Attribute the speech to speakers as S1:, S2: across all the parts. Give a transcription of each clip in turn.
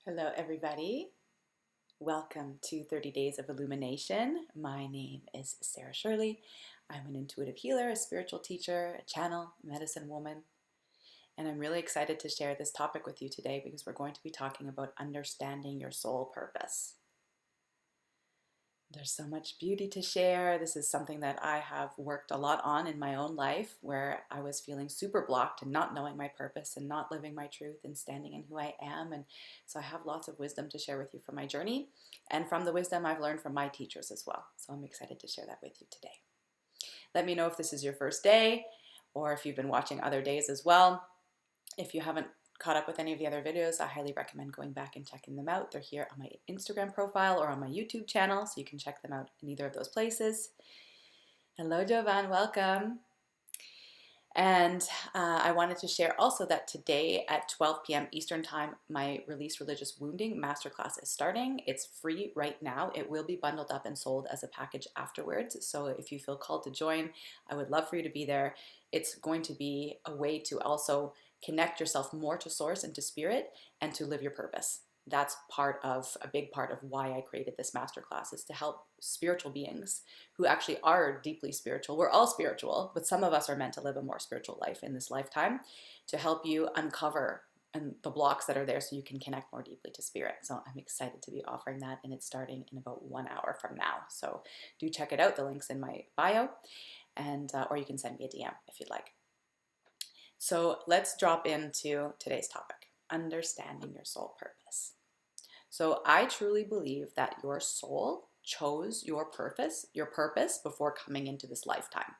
S1: Hello, everybody. Welcome to 30 Days of Illumination. My name is Sarah Shirley. I'm an intuitive healer, a spiritual teacher, a channel, medicine woman, and I'm really excited to share this topic with you today because we're going to be talking about understanding your soul purpose. There's so much beauty to share. This is something that I have worked a lot on in my own life, where I was feeling super blocked and not knowing my purpose and not living my truth and standing in who I am. And so I have lots of wisdom to share with you from my journey and from the wisdom I've learned from my teachers as well. So I'm excited to share that with you today. Let me know if this is your first day or if you've been watching other days as well. If you haven't caught up with any of the other videos, I highly recommend going back and checking them out. They're here on my Instagram profile or on my YouTube channel, so you can check them out in either of those places. Hello, Jovan, welcome. And I wanted to share also that today at 12 p.m. Eastern Time, my Release Religious Wounding Masterclass is starting. It's free right now. It will be bundled up and sold as a package afterwards. So if you feel called to join, I would love for you to be there. It's going to be a way to also connect yourself more to source and to spirit and to live your purpose. That's a big part of why I created this masterclass, is to help spiritual beings who actually are deeply spiritual. We're all spiritual, but some of us are meant to live a more spiritual life in this lifetime, to help you uncover the blocks that are there so you can connect more deeply to spirit. So I'm excited to be offering that, and it's starting in about 1 hour from now. So do check it out. The link's in my bio, and or you can send me a DM if you'd like. So let's drop into today's topic, understanding your soul purpose. So I truly believe that your soul chose your purpose before coming into this lifetime.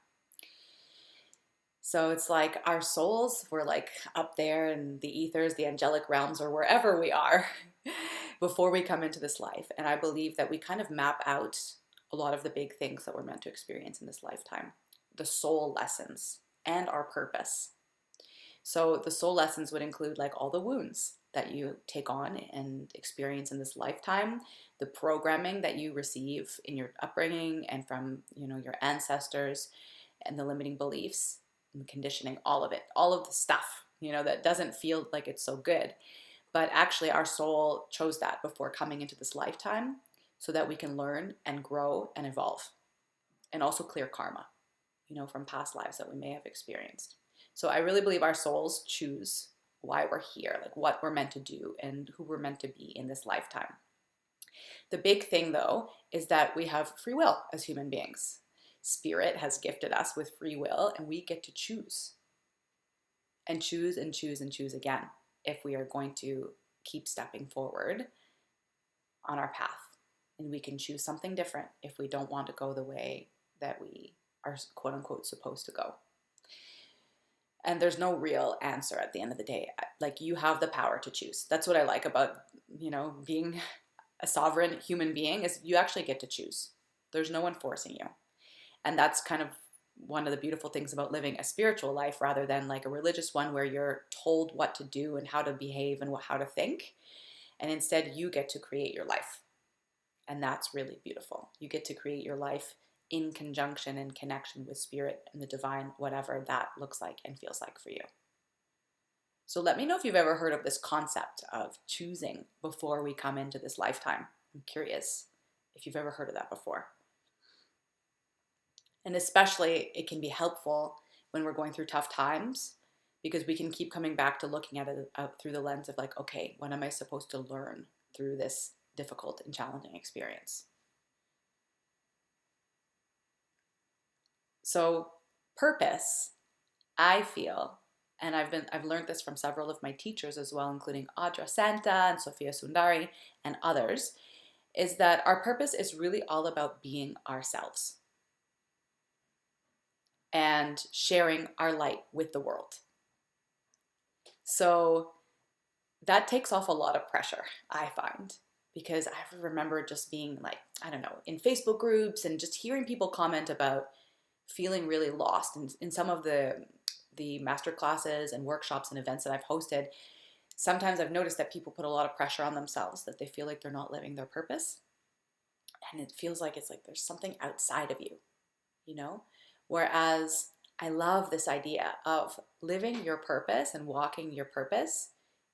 S1: So it's like our souls were like up there in the ethers, the angelic realms, or wherever we are before we come into this life. And I believe that we kind of map out a lot of the big things that we're meant to experience in this lifetime, the soul lessons and our purpose. So the soul lessons would include like all the wounds that you take on and experience in this lifetime, the programming that you receive in your upbringing and from, your ancestors, and the limiting beliefs and the conditioning, all of it, all of the stuff, that doesn't feel like it's so good. But actually our soul chose that before coming into this lifetime so that we can learn and grow and evolve, and also clear karma, from past lives that we may have experienced. So I really believe our souls choose why we're here, like what we're meant to do and who we're meant to be in this lifetime. The big thing, though, is that we have free will as human beings. Spirit has gifted us with free will, and we get to choose and choose and choose and choose again if we are going to keep stepping forward on our path. And we can choose something different if we don't want to go the way that we are quote unquote supposed to go. And there's no real answer at the end of the day. Like, you have the power to choose. That's what I like about, being a sovereign human being, is you actually get to choose. There's no one forcing you. And that's kind of one of the beautiful things about living a spiritual life rather than like a religious one where you're told what to do and how to behave and how to think. And instead you get to create your life. And that's really beautiful. You get to create your life in conjunction and connection with spirit and the divine, whatever that looks like and feels like for you. So let me know if you've ever heard of this concept of choosing before we come into this lifetime. I'm curious if you've ever heard of that before. And especially it can be helpful when we're going through tough times, because we can keep coming back to looking at it through the lens of like, okay, what am I supposed to learn through this difficult and challenging experience? So purpose, I feel, and I've learned this from several of my teachers as well, including Audra Santa and Sophia Sundari and others, is that our purpose is really all about being ourselves and sharing our light with the world. So that takes off a lot of pressure, I find, because I remember just being like, I don't know, in Facebook groups and just hearing people comment about feeling really lost. And in some of the master classes and workshops and events that I've hosted, sometimes I've noticed that people put a lot of pressure on themselves, that they feel like they're not living their purpose. And it feels like it's like there's something outside of you, Whereas I love this idea of living your purpose and walking your purpose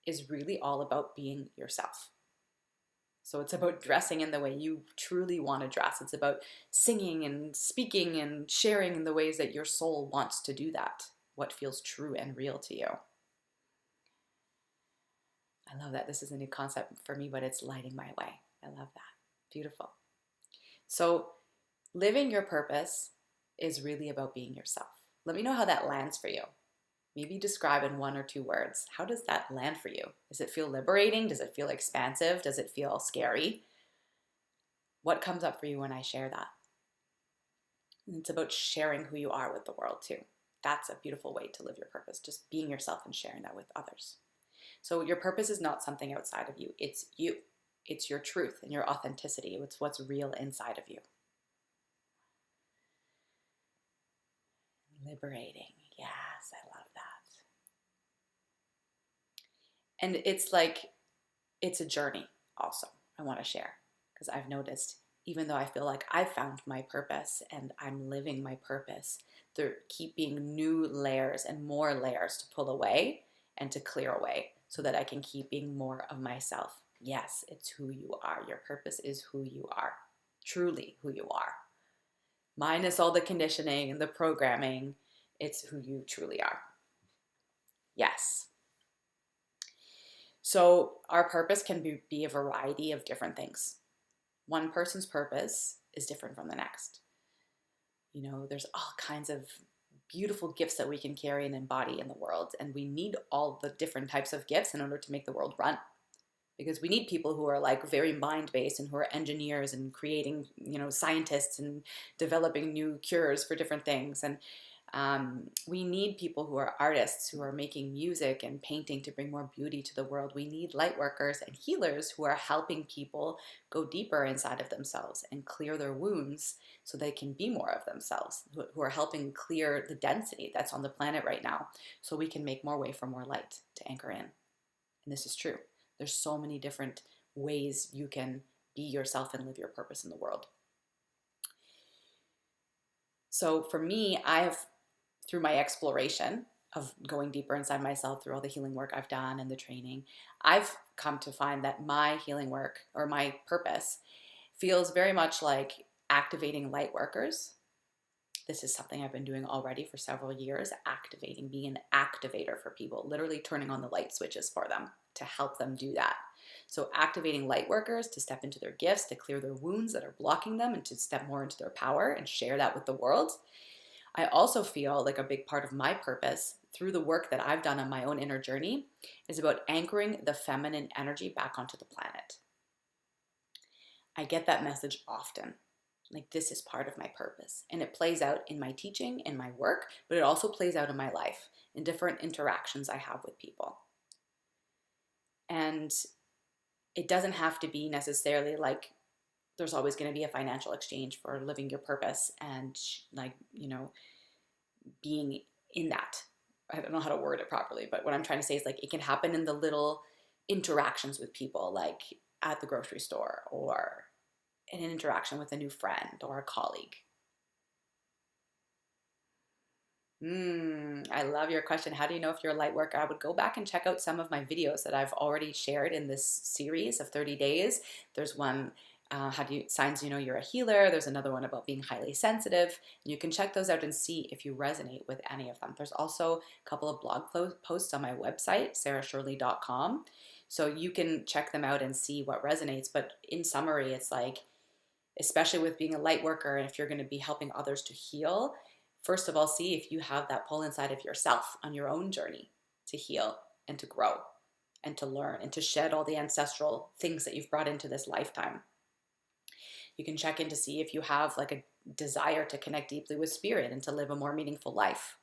S1: is really all about being yourself. So it's about dressing in the way you truly want to dress. It's about singing and speaking and sharing in the ways that your soul wants to do that, what feels true and real to you. I love that. This is a new concept for me, but it's lighting my way. I love that. Beautiful. So living your purpose is really about being yourself. Let me know how that lands for you. Maybe describe in 1 or 2 words. How does that land for you? Does it feel liberating? Does it feel expansive? Does it feel scary? What comes up for you when I share that? And it's about sharing who you are with the world too. That's a beautiful way to live your purpose, just being yourself and sharing that with others. So your purpose is not something outside of you. It's you. It's your truth and your authenticity. It's what's real inside of you. Liberating. Yes, I love that. And it's a journey also, I want to share, because I've noticed, even though I feel like I've found my purpose and I'm living my purpose, there keep being new layers and more layers to pull away and to clear away so that I can keep being more of myself. Yes, it's who you are. Your purpose is who you are, truly who you are. Minus all the conditioning and the programming, it's who you truly are. Yes. So our purpose can be a variety of different things. One person's purpose is different from the next. You know, there's all kinds of beautiful gifts that we can carry and embody in the world, and we need all the different types of gifts in order to make the world run. Because we need people who are like very mind-based and who are engineers and creating, scientists and developing new cures for different things. And we need people who are artists, who are making music and painting to bring more beauty to the world. We need light workers and healers who are helping people go deeper inside of themselves and clear their wounds so they can be more of themselves, who are helping clear the density that's on the planet right now so we can make more way for more light to anchor in. And this is true. There's so many different ways you can be yourself and live your purpose in the world. So for me, through my exploration of going deeper inside myself, through all the healing work I've done and the training, I've come to find that my healing work, or my purpose, feels very much like activating light workers. This is something I've been doing already for several years, activating, being an activator for people, literally turning on the light switches for them to help them do that. So activating light workers to step into their gifts, to clear their wounds that are blocking them, and to step more into their power and share that with the world. I also feel like a big part of my purpose through the work that I've done on my own inner journey is about anchoring the feminine energy back onto the planet. I get that message often. Like, this is part of my purpose. And it plays out in my teaching, in my work, but it also plays out in my life, in different interactions I have with people. And it doesn't have to be necessarily like there's always going to be a financial exchange for living your purpose and being in that. I don't know how to word it properly, but what I'm trying to say is like it can happen in the little interactions with people, like at the grocery store or in an interaction with a new friend or a colleague. I love your question. How do you know if you're a light worker? I would go back and check out some of my videos that I've already shared in this series of 30 days. There's one, signs you know you're a healer. There's another one about being highly sensitive. And you can check those out and see if you resonate with any of them. There's also a couple of blog posts on my website, sarahshirley.com. So you can check them out and see what resonates. But in summary, it's like, especially with being a light worker, and if you're going to be helping others to heal, first of all, see if you have that pull inside of yourself on your own journey to heal and to grow and to learn and to shed all the ancestral things that you've brought into this lifetime. You can check in to see if you have like a desire to connect deeply with spirit and to live a more meaningful life.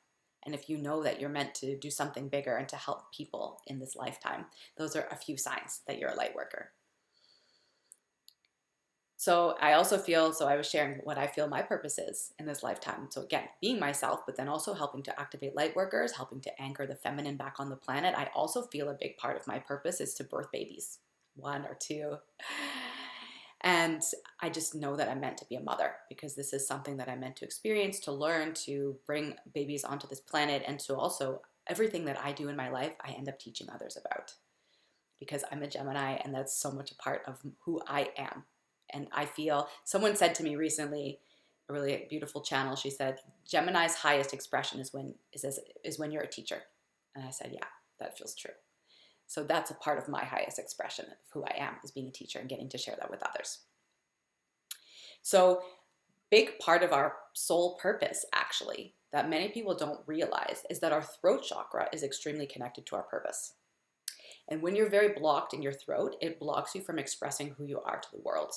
S1: And if you know that you're meant to do something bigger and to help people in this lifetime, those are a few signs that you're a light worker. So I also feel, I was sharing what I feel my purpose is in this lifetime. So again, being myself, but then also helping to activate light workers, helping to anchor the feminine back on the planet. I also feel a big part of my purpose is to birth babies, 1 or 2. And I just know that I'm meant to be a mother because this is something that I'm meant to experience, to learn, to bring babies onto this planet, and to also, everything that I do in my life, I end up teaching others about. because I'm a Gemini and that's so much a part of who I am. And I feel, someone said to me recently, a really beautiful channel, she said, Gemini's highest expression is when you're a teacher. And I said, yeah, that feels true. So that's a part of my highest expression of who I am, is being a teacher and getting to share that with others. So big part of our soul purpose, actually, that many people don't realize, is that our throat chakra is extremely connected to our purpose. And when you're very blocked in your throat, it blocks you from expressing who you are to the world.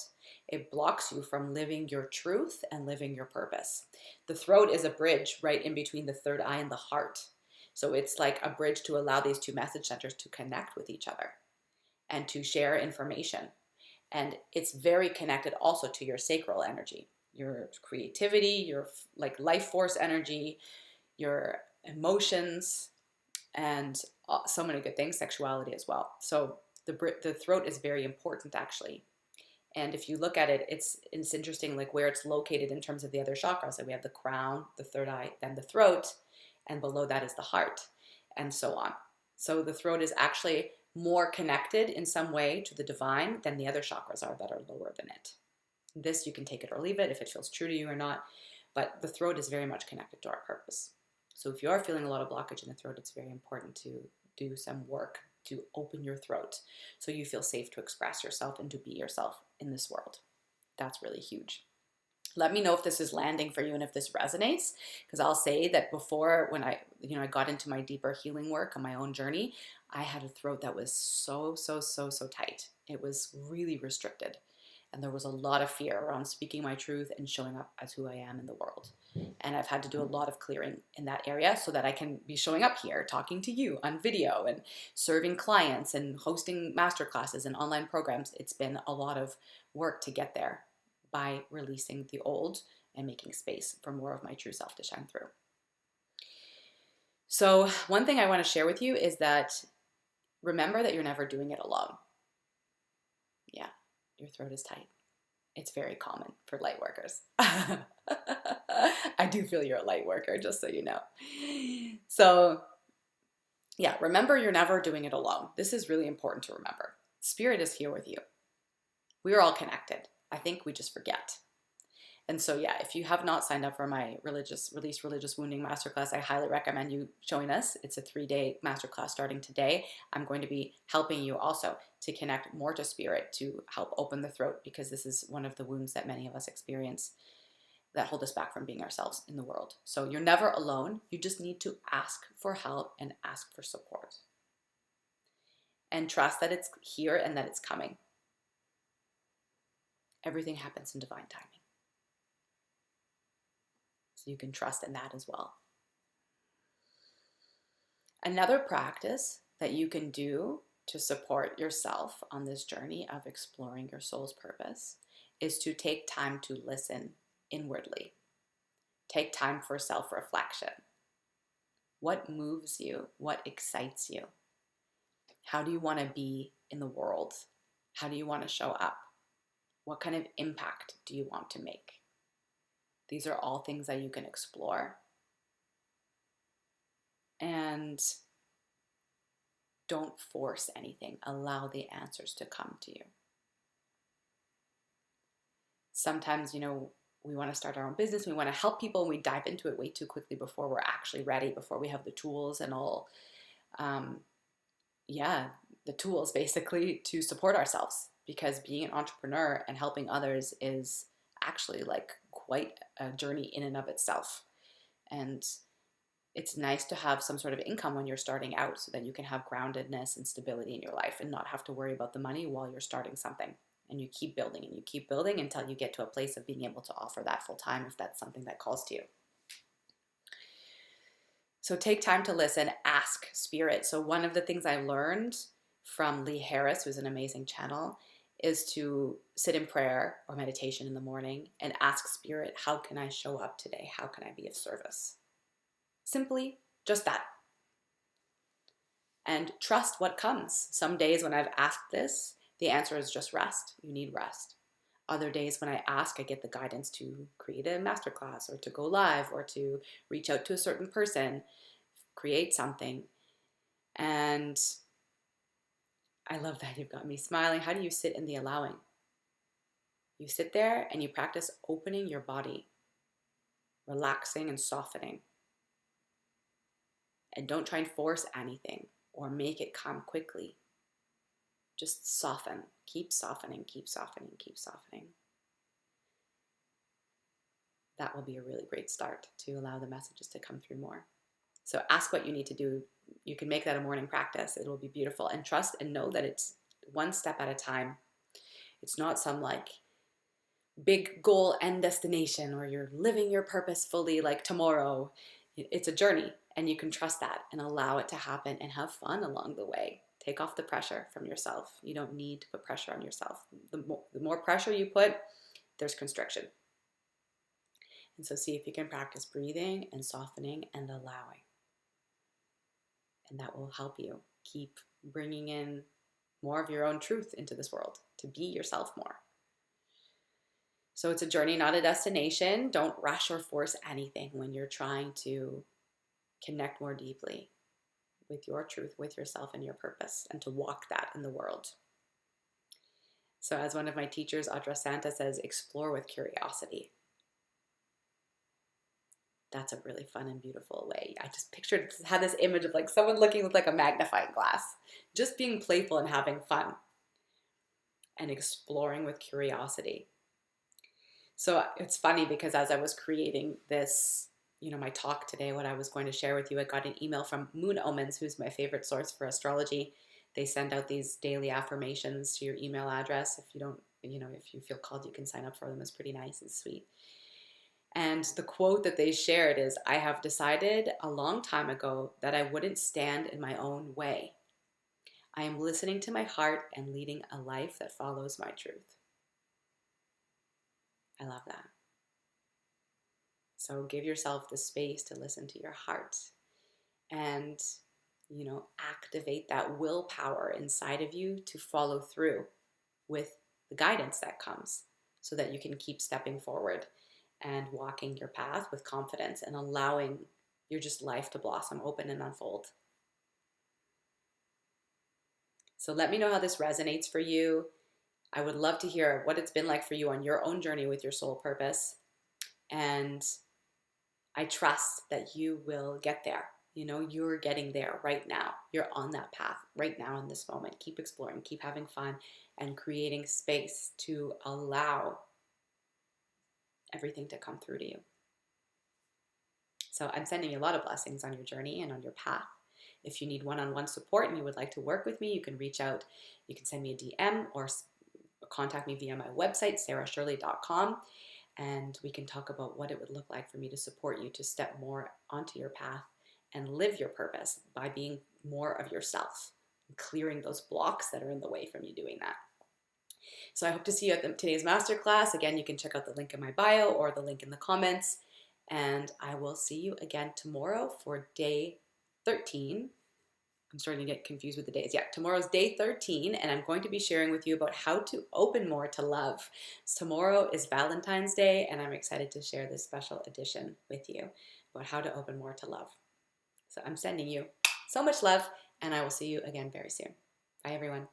S1: It blocks you from living your truth and living your purpose. The throat is a bridge right in between the third eye and the heart. So it's like a bridge to allow these two message centers to connect with each other and to share information. And it's very connected also to your sacral energy, your creativity, your like life force energy, your emotions, and so many good things, sexuality as well. So the throat is very important, actually. And if you look at it, it's interesting, like where it's located in terms of the other chakras. So we have the crown, the third eye, then the throat, and below that is the heart, and so on. So the throat is actually more connected in some way to the divine than the other chakras are that are lower than it. This, you can take it or leave it if it feels true to you or not, but the throat is very much connected to our purpose. So if you are feeling a lot of blockage in the throat, it's very important to do some work to open your throat so you feel safe to express yourself and to be yourself in this world. That's really huge. Let me know if this is landing for you and if this resonates, because I'll say that before, when I got into my deeper healing work on my own journey, I had a throat that was so tight. It was really restricted. And there was a lot of fear around speaking my truth and showing up as who I am in the world. And I've had to do a lot of clearing in that area so that I can be showing up here, talking to you on video and serving clients and hosting masterclasses and online programs. It's been a lot of work to get there by releasing the old and making space for more of my true self to shine through. So one thing I want to share with you is that remember that you're never doing it alone. Yeah, your throat is tight. It's very common for light workers. I do feel you're a light worker, just so you know. So yeah, remember you're never doing it alone. This is really important to remember. Spirit is here with you. We are all connected. I think we just forget. And so yeah, if you have not signed up for my Release Religious Wounding Masterclass, I highly recommend you join us. It's a 3-day masterclass starting today. I'm going to be helping you also to connect more to spirit, to help open the throat, because this is one of the wounds that many of us experience that hold us back from being ourselves in the world. So you're never alone. You just need to ask for help and ask for support. And trust that it's here and that it's coming. Everything happens in divine timing. So you can trust in that as well. Another practice that you can do to support yourself on this journey of exploring your soul's purpose is to take time to listen inwardly. Take time for self-reflection. What moves you? What excites you? How do you want to be in the world? How do you want to show up? What kind of impact do you want to make? These are all things that you can explore. And don't force anything. Allow the answers to come to you. Sometimes, we want to start our own business. We want to help people, and we dive into it way too quickly before we're actually ready, before we have the tools and all, the tools basically to support ourselves. Because being an entrepreneur and helping others is actually like quite a journey in and of itself. And it's nice to have some sort of income when you're starting out so that you can have groundedness and stability in your life and not have to worry about the money while you're starting something. And you keep building and you keep building until you get to a place of being able to offer that full time if that's something that calls to you. So take time to listen, ask spirit. So one of the things I learned from Lee Harris, who's an amazing channel, is to sit in prayer or meditation in the morning and ask spirit, how can I show up today? How can I be of service? Simply just that. And trust what comes. Some days when I've asked this, the answer is just rest. You need rest. Other days when I ask, I get the guidance to create a masterclass or to go live or to reach out to a certain person, create something. And I love that. You've got me smiling. How do you sit in the allowing? You sit there and you practice opening your body, relaxing and softening. And don't try and force anything or make it come quickly. Just soften. Keep softening, keep softening, keep softening. That will be a really great start to allow the messages to come through more. So ask what you need to do. You can make that a morning practice. It will be beautiful. And trust and know that it's one step at a time. It's not some like big goal and destination or you're living your purpose fully like tomorrow. It's a journey, and you can trust that and allow it to happen and have fun along the way. Take off the pressure from yourself. You don't need to put pressure on yourself. The more pressure you put, there's constriction. And so see if you can practice breathing and softening and allowing. And that will help you keep bringing in more of your own truth into this world, to be yourself more. So it's a journey, not a destination. Don't rush or force anything when you're trying to connect more deeply with your truth, with yourself and your purpose, and to walk that in the world. So as one of my teachers, Audra Santa, says, explore with curiosity. That's a really fun and beautiful way. I just had this image of like someone looking with like a magnifying glass, just being playful and having fun and exploring with curiosity. So it's funny because as I was creating this, my talk today, what I was going to share with you, I got an email from Moon Omens, who's my favorite source for astrology. They send out these daily affirmations to your email address. If you don't, if you feel called, you can sign up for them. It's pretty nice and sweet. And the quote that they shared is, I have decided a long time ago that I wouldn't stand in my own way. I am listening to my heart and leading a life that follows my truth. I love that. So give yourself the space to listen to your heart and, activate that willpower inside of you to follow through with the guidance that comes so that you can keep stepping forward and walking your path with confidence and allowing your just life to blossom, open and unfold. So let me know how this resonates for you. I would love to hear what it's been like for you on your own journey with your soul purpose. And I trust that you will get there. You're getting there right now. You're on that path right now in this moment. Keep exploring, keep having fun, and creating space to allow everything to come through to you. So I'm sending you a lot of blessings on your journey and on your path. If you need one-on-one support and you would like to work with me, you can reach out. You can send me a DM or contact me via my website, sarahshirley.com. And we can talk about what it would look like for me to support you to step more onto your path and live your purpose by being more of yourself, clearing those blocks that are in the way from you doing that. So I hope to see you at today's masterclass. Again, you can check out the link in my bio or the link in the comments. And I will see you again tomorrow for day 13. I'm starting to get confused with the days. Yeah, tomorrow's day 13, and I'm going to be sharing with you about how to open more to love. So tomorrow is Valentine's Day, and I'm excited to share this special edition with you about how to open more to love. So I'm sending you so much love, and I will see you again very soon. Bye, everyone.